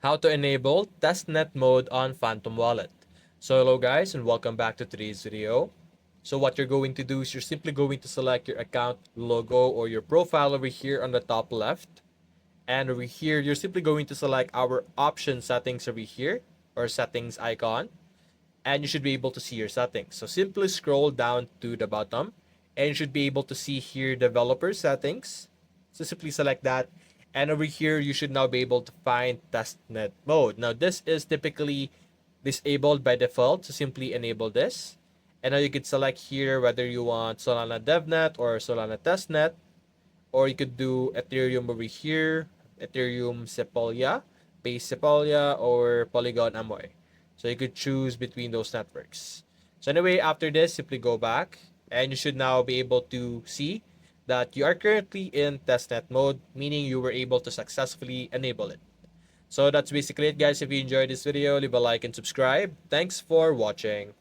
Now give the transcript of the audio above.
How to enable testnet mode on Phantom Wallet. So hello guys and welcome back to today's video. So what you're going to do is you're simply going to select your account logo or your profile over here on the top left. And over here, you're simply going to select our option settings over here or settings icon. And you should be able to see your settings. So simply scroll down to the bottom and you should be able to see here developer settings. So simply select that. And over here, you should now be able to find testnet mode. Now, this is typically disabled by default. So simply enable this. And now you could select here whether you want Solana DevNet or Solana Testnet. Or you could do Ethereum over here, Ethereum Sepolia, Base Sepolia, or Polygon Amoy. So you could choose between those networks. So anyway, after this, simply go back and you should now be able to see that you are currently in testnet mode, meaning you were able to successfully enable it. So that's basically it guys. If you enjoyed this video, leave a like and subscribe. Thanks for watching.